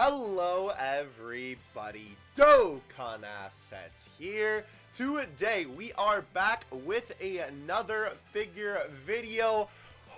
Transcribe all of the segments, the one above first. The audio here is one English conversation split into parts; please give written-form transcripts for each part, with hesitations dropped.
Hello everybody, Dokkan Assets here. Today we are back with another figure video.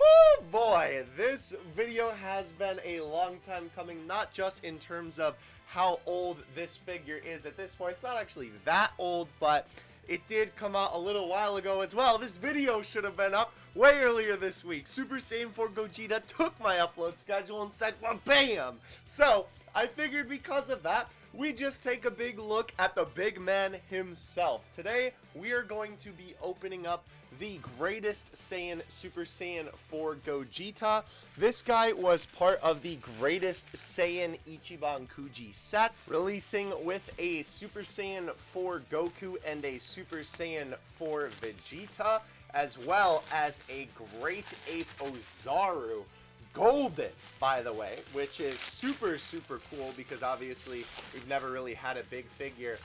Oh boy, this video has been a long time coming, not just in terms of how old this figure is at this point. It's not actually that old, but it did come out a little while ago as well. This video should have been up way earlier this week. Super Saiyan 4 Gogeta took my upload schedule and said, well, bam! So, I figured because of that, we just take a big look at the big man himself. Today, we are going to be opening up the greatest Saiyan, Super Saiyan 4 Gogeta. This guy was part of the greatest Saiyan Ichiban Kuji set, releasing with a Super Saiyan 4 Goku and a Super Saiyan 4 Vegeta, as well as a Great Ape Ozaru. Golden, by the way, which is super cool because obviously we've never really had a big figure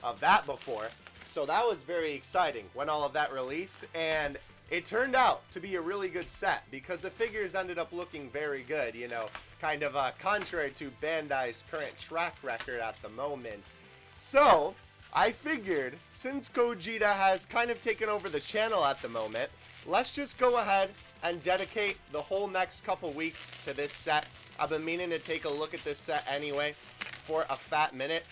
of that before. So that was very exciting when all of that released, and it turned out to be a really good set because the figures ended up looking very good, you know, kind of contrary to Bandai's current track record at the moment. So I figured, since Gogeta has kind of taken over the channel at the moment, let's just go ahead and dedicate the whole next couple weeks to this set. I've been meaning to take a look at this set anyway for a fat minute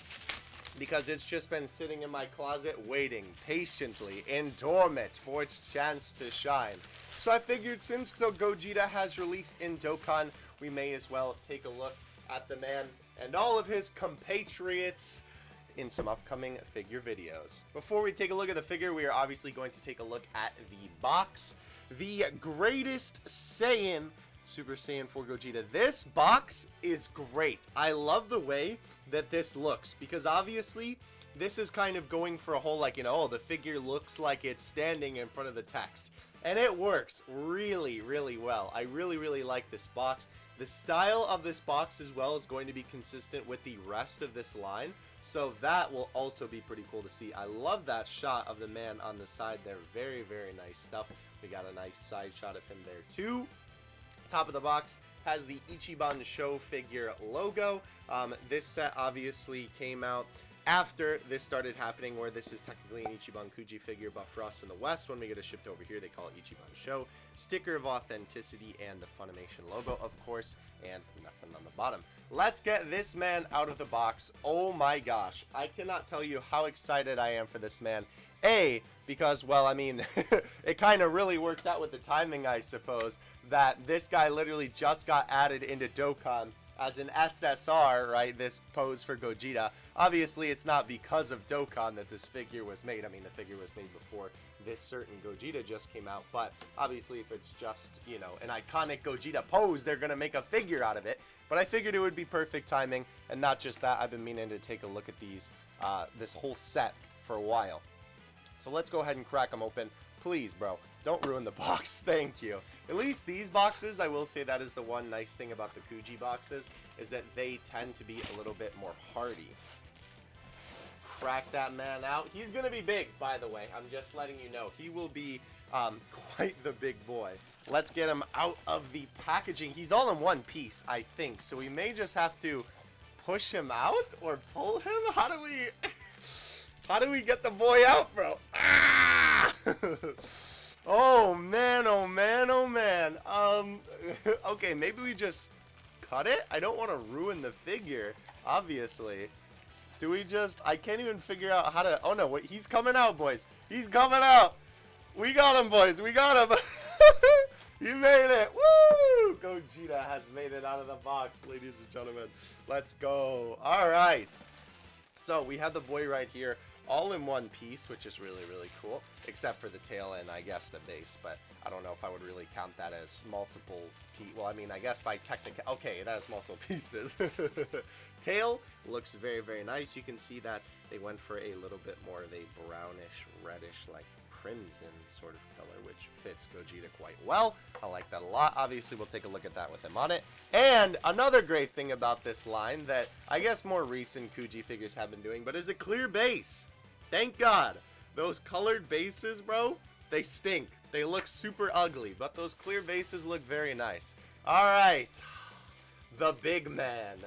because it's just been sitting in my closet waiting patiently in dormant for its chance to shine. So I figured since Gogeta has released in Dokkan, we may as well take a look at the man and all of his compatriots in some upcoming figure videos. Before we take a look at the figure, we are obviously going to take a look at the box. The greatest Saiyan, Super Saiyan 4 Gogeta. This box is great. I love the way that this looks because obviously this is kind of going for a whole, like, you know, oh, the figure looks like it's standing in front of the text. And it works really well. I really like this box. The style of this box as well is going to be consistent with the rest of this line. So that will also be pretty cool to see. I love that shot of the man on the side there. Very nice stuff. We got a nice side shot of him there too. Top of the box has the Ichiban Show figure logo. This set obviously came out after this started happening, where this is technically an Ichiban Kuji figure, but for us in the West, when we get it shipped over here, they call it Ichiban Show. Sticker of authenticity and the Funimation logo, of course, and nothing on the bottom. Let's get this man out of the box. Oh my gosh, I cannot tell you how excited I am for this man. A, because, well, I mean, it kind of really worked out with the timing, I suppose, that this guy literally just got added into Dokkan as an SSR, right, this pose for Gogeta. Obviously, it's not because of Dokkan that this figure was made. I mean, the figure was made before this certain Gogeta just came out, but obviously if it's just, you know, an iconic Gogeta pose, they're going to make a figure out of it. But I figured it would be perfect timing, and not just that, I've been meaning to take a look at these, this whole set for a while. So let's go ahead and crack them open. Please, bro, don't ruin the box. Thank you. At least these boxes, I will say that is the one nice thing about the Kuji boxes, is that they tend to be a little bit more hardy. Crack that man out. He's going to be big, by the way. I'm just letting you know. He will be quite the big boy. Let's get him out of the packaging. He's all in one piece, I think. So we may just have to push him out or pull him. How do we get the boy out, bro? Ah! Oh man. Okay, maybe we just cut it? I don't want to ruin the figure, obviously. Do we just... I can't even figure out how to... Oh no, wait, he's coming out, boys. He's coming out. We got him, boys. We got him. He made it. Woo! Gogeta has made it out of the box, ladies and gentlemen. Let's go. All right. So we have the boy right here, all in one piece, which is really cool, except for the tail and I guess the base, but I don't know if I would really count that as multiple pieces. Well, I mean, I guess by technical, okay, it has multiple pieces. Tail looks very nice. You can see that they went for a little bit more of a brownish, reddish, like crimson sort of color, which fits Gogeta quite well. I like that a lot. Obviously, we'll take a look at that with him on it. And another great thing about this line that I guess more recent Kuji figures have been doing, but is a clear base. Thank God. Those colored bases, bro, they stink. They look super ugly, but those clear bases look very nice. All right. The big man.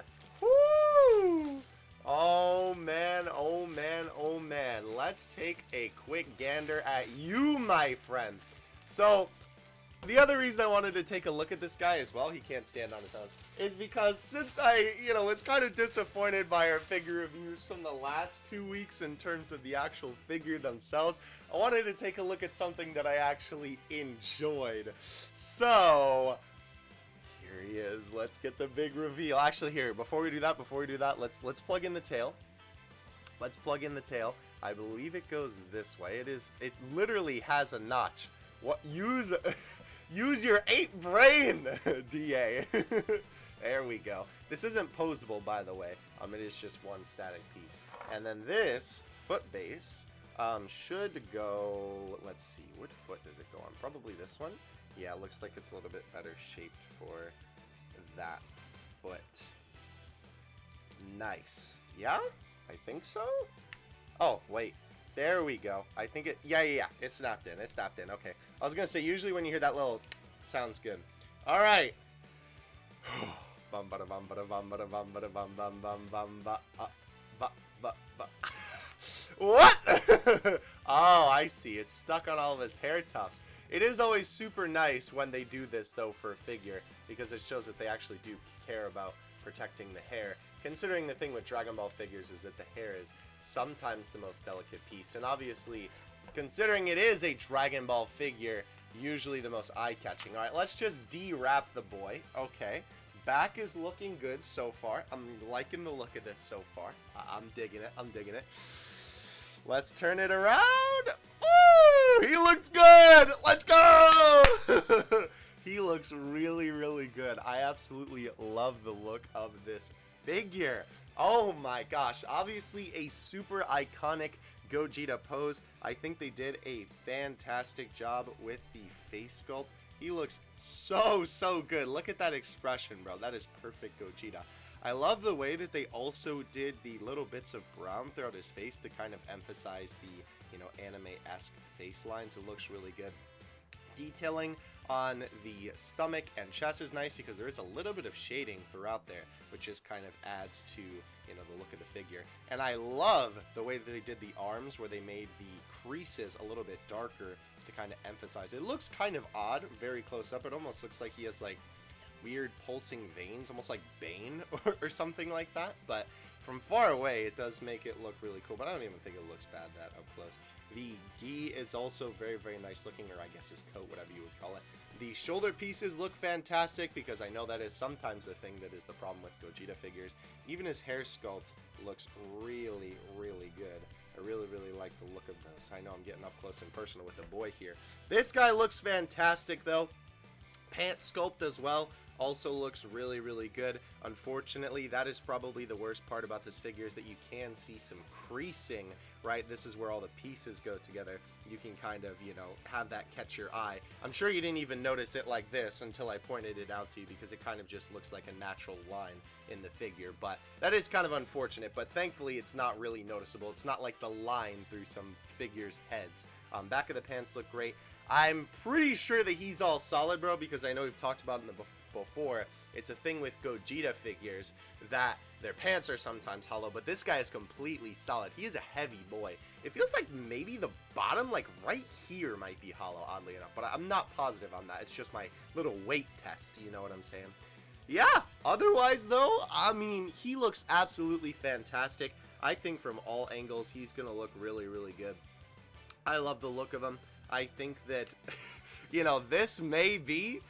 Woo! Oh man, oh man, oh man. Let's take a quick gander at you, my friend. So, the other reason I wanted to take a look at this guy as well, he can't stand on his own, is because since I, was kind of disappointed by our figure reviews from the last 2 weeks in terms of the actual figure themselves, I wanted to take a look at something that I actually enjoyed. So, here he is. Let's get the big reveal. Actually, here, before we do that, let's plug in the tail. Let's plug in the tail. I believe it goes this way. It literally has a notch. What? Use your 8 brain, DA. There we go. This isn't posable, by the way. It is just one static piece. And then this foot base should go, let's see, what foot does it go on? Probably this one. Yeah, it looks like it's a little bit better shaped for that foot. Nice. Yeah? I think so? Oh, wait. There we go. I think it... Yeah. It snapped in. Okay. I was going to say, usually when you hear that little... Sounds good. All right. What? Oh, I see. It's stuck on all of his hair tufts. It is always super nice when they do this, though, for a figure, because it shows that they actually do care about protecting the hair. Considering the thing with Dragon Ball figures is that the hair is sometimes the most delicate piece, and obviously, considering it is a Dragon Ball figure, usually the most eye-catching. Alright, let's just de-wrap the boy. Okay. Back is looking good so far. I'm liking the look of this so far. I'm digging it. Let's turn it around. Ooh, he looks good. Let's go. He looks really, really good. I absolutely love the look of this figure. Oh my gosh. Obviously a super iconic Gogeta pose. I think they did a fantastic job with the face sculpt. He looks so good. Look at that expression, bro. That is perfect Gogeta. I love the way that they also did the little bits of brown throughout his face to kind of emphasize the, anime-esque face lines. It looks really good. Detailing on the stomach and chest is nice because there is a little bit of shading throughout there, which just kind of adds to, the look of the figure. And I love the way that they did the arms, where they made the creases a little bit darker to kind of emphasize. It looks kind of odd, very close up. It almost looks like he has like weird pulsing veins, almost like Bane or something like that. But from far away, it does make it look really cool. But I don't even think it looks bad that up close. The gi is also very, very nice looking, or I guess his coat, whatever you would call it. The shoulder pieces look fantastic because I know that is sometimes the thing that is the problem with Gogeta figures. Even his hair sculpt looks really, really good. I really, really like the look of those. I know I'm getting up close and personal with the boy here. This guy looks fantastic though. Pants sculpt as well also looks really, really good. Unfortunately, that is probably the worst part about this figure, is that you can see some creasing, right? This is where all the pieces go together. You can kind of, have that catch your eye. I'm sure you didn't even notice it like this until I pointed it out to you, because it kind of just looks like a natural line in the figure. But that is kind of unfortunate, but thankfully it's not really noticeable. It's not like the line through some figures' heads. Back of the pants look great. I'm pretty sure that he's all solid, bro, because I know we've talked about it in the before. It's a thing with Gogeta figures that their pants are sometimes hollow, but this guy is completely solid. He is a heavy boy. It feels like maybe the bottom, like right here, might be hollow, oddly enough, but I'm not positive on that. It's just my little weight test, you know what I'm saying? Yeah, otherwise though, I mean, he looks absolutely fantastic. I think from all angles, he's gonna look really, really good. I love the look of him. I think that, this may be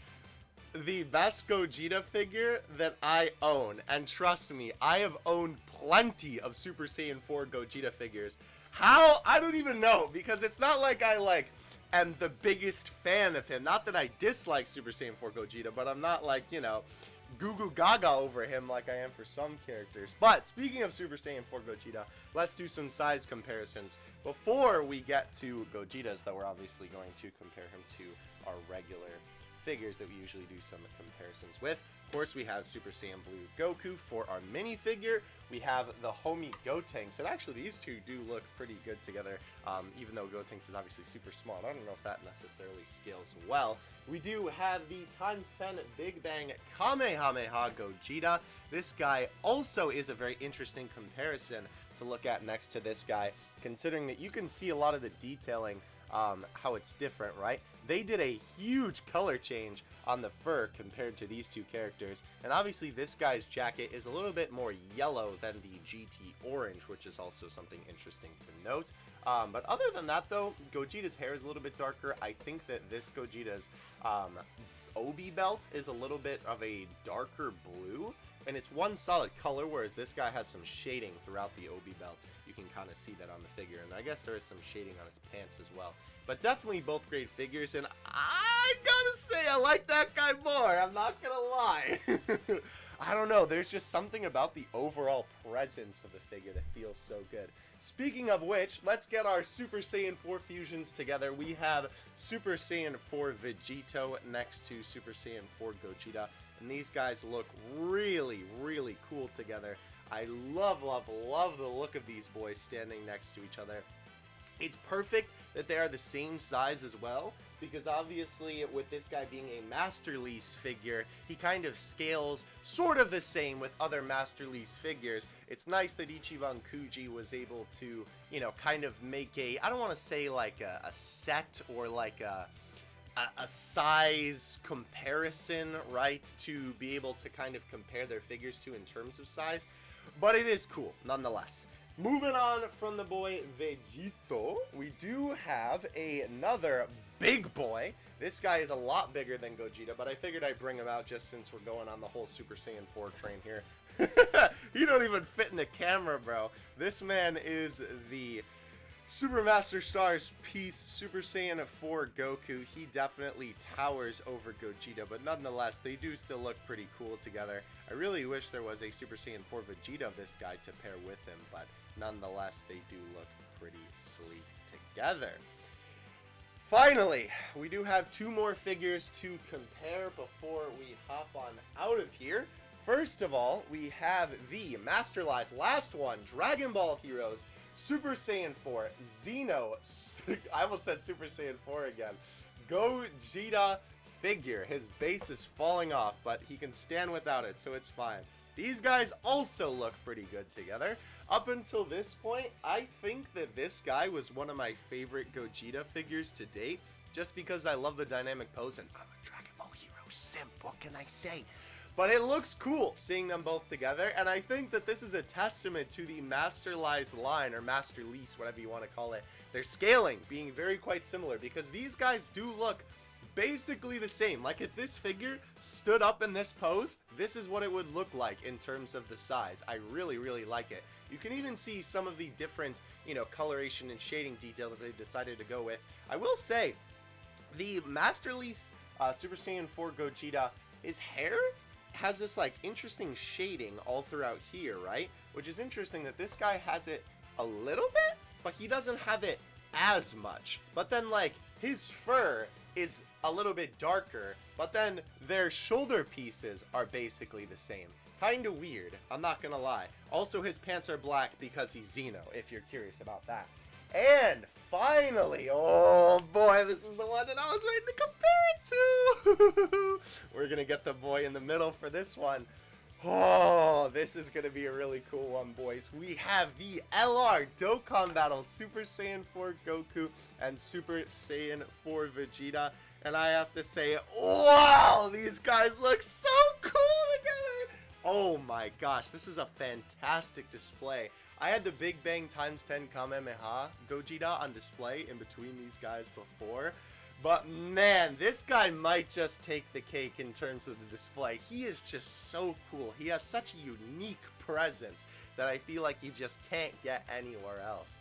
the best Gogeta figure that I own. And trust me, I have owned plenty of Super Saiyan 4 Gogeta figures. How? I don't even know, because it's not like I, am the biggest fan of him. Not that I dislike Super Saiyan 4 Gogeta, but I'm not goo goo gaga over him like I am for some characters. But speaking of Super Saiyan 4 Gogeta, let's do some size comparisons before we get to Gogeta's, that we're obviously going to compare him to our regular figures that we usually do some comparisons with. course, we have Super Saiyan Blue Goku for our minifigure. We have the homie Gotenks, and actually these two do look pretty good together, even though Gotenks is obviously super small. I don't know if that necessarily scales well. We do have the ×10 Big Bang Kamehameha Gogeta. This guy also is a very interesting comparison to look at next to this guy, considering that you can see a lot of the detailing, how it's different, right? They did a huge color change on the fur compared to these two characters, and obviously this guy's jacket is a little bit more yellow than the GT orange, which is also something interesting to note. But other than that though, Gogeta's hair is a little bit darker. I think that this Gogeta's obi belt is a little bit of a darker blue, and it's one solid color, whereas this guy has some shading throughout the obi belt. You can kind of see that on the figure, and I guess there is some shading on his pants as well. But definitely both great figures, and I gotta say I like that guy more. I'm not gonna lie. I don't know, there's just something about the overall presence of the figure that feels so good. Speaking of which, let's get our Super Saiyan 4 fusions together. We have Super Saiyan 4 Vegito next to Super Saiyan 4 Gogeta, and these guys look really, really cool together. I love, love, love the look of these boys standing next to each other. It's perfect that they are the same size as well, because obviously with this guy being a MASTERLISE figure, he kind of scales sort of the same with other MASTERLISE figures. It's nice that Ichiban Kuji was able to, you know, kind of make a, I don't want to say like a set or like a size comparison, right, to be able to kind of compare their figures to in terms of size, but it is cool nonetheless. Moving on from the boy Vegito, we do have another big boy. This guy is a lot bigger than Gogeta, but I figured I'd bring him out just since we're going on the whole Super Saiyan 4 train here. You don't even fit in the camera, bro. This man is the Super Master Stars piece, Super Saiyan 4 Goku. He definitely towers over Gogeta, but nonetheless, they do still look pretty cool together. I really wish there was a Super Saiyan 4 Vegeta of this guy to pair with him, but nonetheless, they do look pretty sleek together. Finally, we do have two more figures to compare before we hop on out of here. First of all, we have the MASTERLISE last one, Dragon Ball Heroes, Super Saiyan 4, Xeno, I almost said Super Saiyan 4 again, Gogeta figure. His base is falling off, but he can stand without it, so it's fine. These guys also look pretty good together. Up until this point, I think that this guy was one of my favorite Gogeta figures to date, just because I love the dynamic pose, and I'm a Dragon Ball Hero simp, what can I say? But it looks cool seeing them both together, and I think that this is a testament to the MASTERLISE line, or MASTERLISE, whatever you want to call it. Their scaling being very quite similar, because these guys do look basically the same. Like if this figure stood up in this pose, this is what it would look like in terms of the size. I really, really like it. You can even see some of the different, you know, coloration and shading detail that they decided to go with. I will say, the MASTERLISE Super Saiyan 4 Gogeta, his hair has this like interesting shading all throughout here, right? Which is interesting that this guy has it a little bit, but he doesn't have it as much. But then like his fur is a little bit darker, but then their shoulder pieces are basically the same. Kinda weird, I'm not gonna lie. Also, his pants are black because he's Xeno, if you're curious about that. And finally, oh boy, this is the one that I was waiting to compare it to. We're gonna get the boy in the middle for this one. Oh, this is gonna be a really cool one, boys. We have the LR Dokkan Battle Super Saiyan 4 Goku and Super Saiyan 4 Vegeta. And I have to say, wow, these guys look so cool together. Oh my gosh, this is a fantastic display. I had the Big Bang ×10 Kamehameha Gogeta on display in between these guys before. But man, this guy might just take the cake in terms of the display. He is just so cool. He has such a unique presence that I feel like you just can't get anywhere else.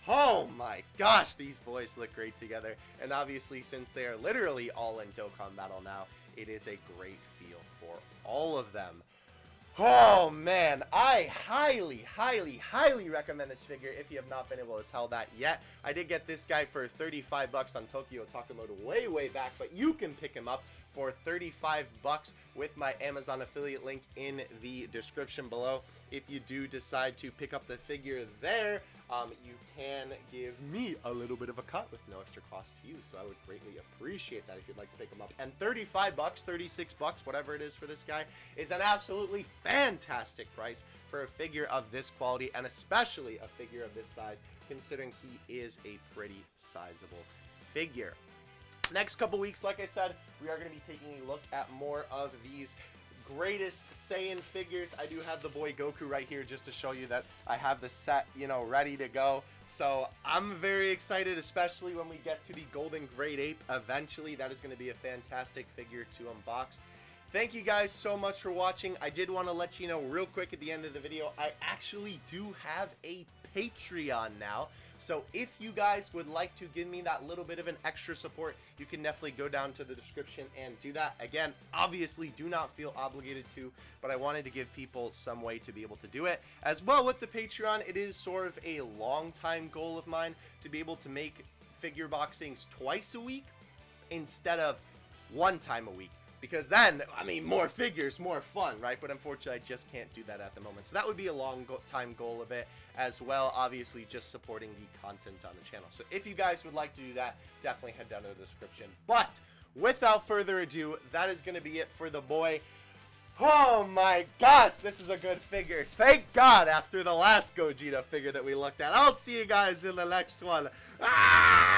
Oh my gosh, these boys look great together. And obviously, since they are literally all in Dokkan Battle now, it is a great feel for all of them. Oh man, I highly, highly, highly recommend this figure if you have not been able to tell that yet. I did get this guy for 35 bucks on Tokyo Takamoto way back, but you can pick him up for 35 bucks with my Amazon affiliate link in the description below. If you do decide to pick up the figure there, you can give me a little bit of a cut with no extra cost to you, so I would greatly appreciate that if you'd like to pick them up. And 35 bucks, 36 bucks, whatever it is for this guy, is an absolutely fantastic price for a figure of this quality, and especially a figure of this size, considering he is a pretty sizable figure. Next couple weeks, like I said, we are going to be taking a look at more of these greatest Saiyan figures. I do have the boy Goku right here just to show you that I have the set, you know, ready to go. So I'm very excited, especially when we get to the Golden Great Ape eventually. That is going to be a fantastic figure to unbox. Thank you guys so much for watching. I did want to let you know real quick at the end of the video, I actually do have a Patreon now. So if you guys would like to give me that little bit of an extra support, you can definitely go down to the description and do that. Again, obviously do not feel obligated to, but I wanted to give people some way to be able to do it. As well with the Patreon, it is sort of a long time goal of mine to be able to make figure boxings twice a week instead of one time a week. Because then, I mean, more figures, more fun, right? But unfortunately, I just can't do that at the moment. So that would be a long time goal of it as well. Obviously, just supporting the content on the channel. So if you guys would like to do that, definitely head down to the description. But without further ado, that is going to be it for the boy. Oh my gosh, this is a good figure. Thank God after the last Gogeta figure that we looked at. I'll see you guys in the next one. Ah!